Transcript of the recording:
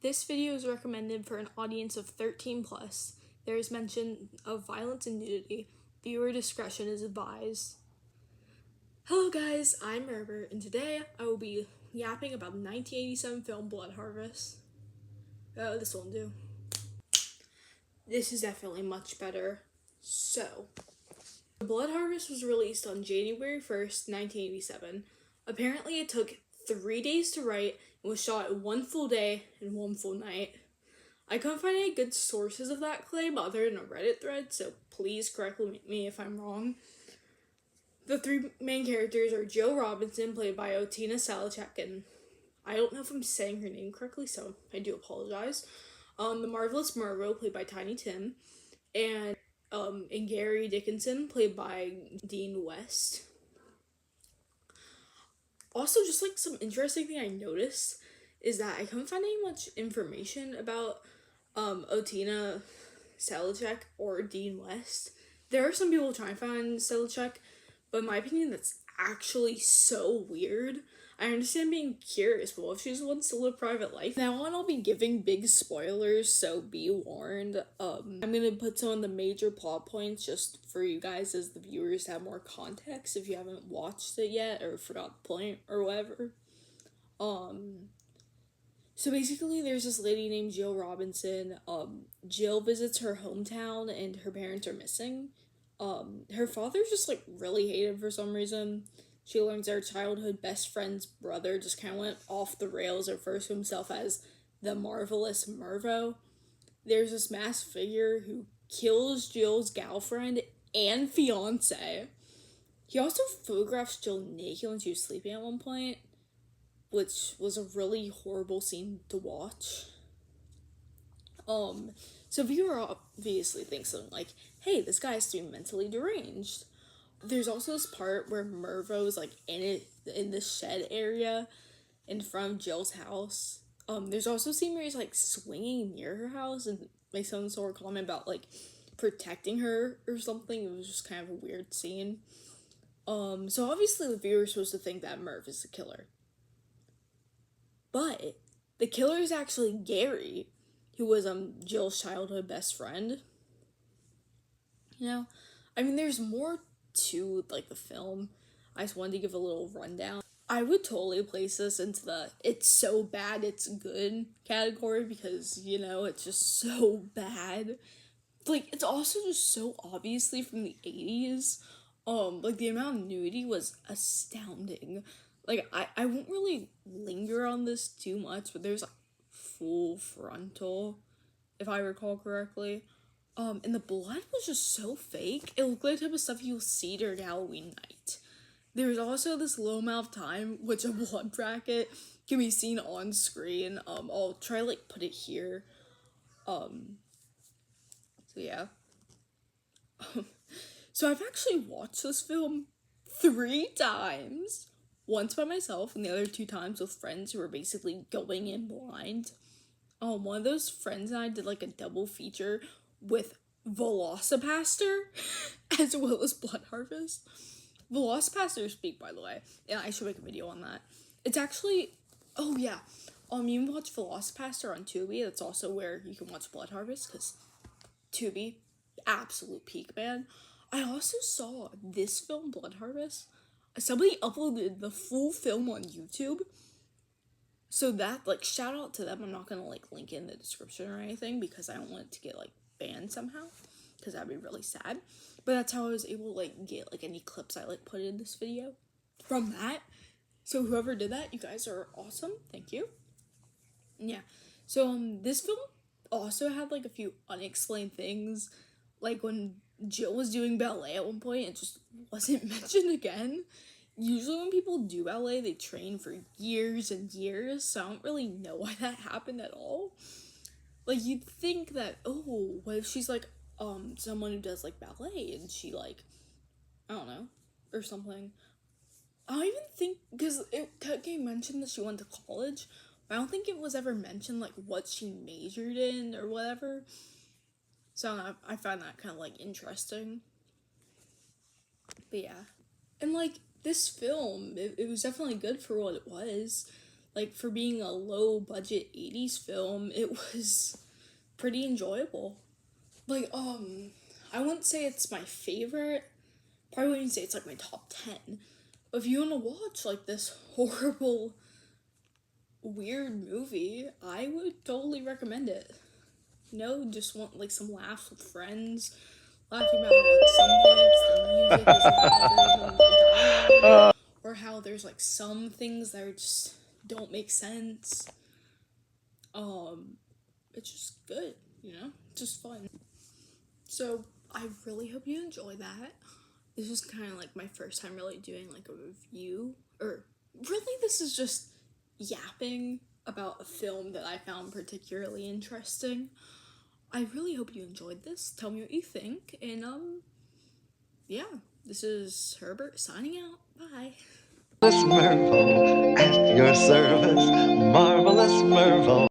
This video is recommended for an audience of 13 plus. There is mention of violence and nudity. Viewer discretion is advised. Hello guys, I'm Herbert, and today I will be yapping about the 1987 film Blood Harvest. Oh, this won't do. This is definitely much better. So, Blood Harvest was released on January 1st, 1987. Apparently it took 3 days to write and was shot in 1 full day and 1 full night. I couldn't find any good sources of that claim other than a Reddit thread, so please correct me if I'm wrong. The 3 main characters are Jill Robinson, played by Otina Salachek, and I don't know if I'm saying her name correctly, so I do apologize. The Marvelous Mervo, played by Tiny Tim, and Gary Dickinson, played by Dean West. Also, just like some interesting thing I noticed is that I couldn't find any much information about Otina Salachek or Dean West. There are some people trying to find Salachek, but in my opinion, that's actually so weird. I understand being curious, but what if she's wants to live a private life? Now on, I'll be giving big spoilers, so be warned. I'm gonna put some of the major plot points just for you guys as the viewers to have more context if you haven't watched it yet or forgot the point or whatever. So basically there's this lady named Jill Robinson. Jill visits her hometown and her parents are missing. Her father's just like really hated for some reason. She learns that her childhood best friend's brother just kind of went off the rails and refers to himself as the Marvelous Mervo. There's this masked figure who kills Jill's girlfriend and fiance. He also photographs Jill naked when she was sleeping at one point, which was a really horrible scene to watch. So viewer obviously thinks something like, hey, this guy has to be mentally deranged. There's also this part where Mervo is like in the shed area in front of Jill's house. There's also a scene where he's like swinging near her house and makes some sort of comment about like protecting her or something. It was just kind of a weird scene. So obviously the viewer is supposed to think that Merv is the killer. But the killer is actually Gary, who was Jill's childhood best friend. You know, I mean, there's more to like the film. I just wanted to give a little rundown. I would totally place this into the it's so bad it's good category because, you know, it's just so bad. Like, it's also just so obviously from the 80s. Like, the amount of nudity was astounding. Like, I won't really linger on this too much, but there's like full frontal, if I recall correctly. And the blood was just so fake. It looked like the type of stuff you'll see during Halloween night. There's also this low amount of time, which a blood bracket can be seen on screen. I'll try to, like, put it here. So yeah. So I've actually watched this film 3 times. Once by myself, and the other 2 times with friends who were basically going in blind. One of those friends and I did, like, a double feature with Velocipaster as well as Blood Harvest. Velocipaster is big, by the way, and I should make a video on that. It's actually, oh yeah, you can watch Velocipaster on Tubi. That's also where you can watch Blood Harvest, because Tubi, absolute peak, man. I also saw this film, Blood Harvest. Somebody uploaded the full film on YouTube. So that, like, shout out to them. I'm not gonna, like, link in the description or anything because I don't want it to get, like, banned somehow, because that'd be really sad. But that's how I was able to, like, get, like, any clips I, like, put in this video from that. So whoever did that, you guys are awesome. Thank you. Yeah. So, this film also had, like, a few unexplained things. Like, when Jill was doing ballet at one point, it just wasn't mentioned again. Usually when people do ballet, they train for years and years, so I don't really know why that happened at all. Like, you'd think that, oh, what if she's, like, someone who does, like, ballet, and she, like, I don't know, or something. I don't even think, because it getting mentioned that she went to college, but I don't think it was ever mentioned, like, what she majored in, or whatever. So, I find that kind of, like, interesting. But, yeah. And, like, this film, it was definitely good for what it was. Like, for being a low budget 80s film, it was pretty enjoyable. Like, I wouldn't say it's my favorite. Probably wouldn't say it's like my top 10. But if you want to watch like this horrible, weird movie, I would totally recommend it. You know, just want like some laughs with friends, laughing about how at some points the music is louder than the dialogue, or how there's like some things that are just don't make sense. It's just good, you know, just fun. So I really hope you enjoy that. This was kind of like my first time really doing like a review, or really this is just yapping about a film that I found particularly interesting. I really hope you enjoyed this. Tell me what you think, and yeah, this is Herbert signing out. Bye. Marvelous Mervo, at your service, marvelous Mervo.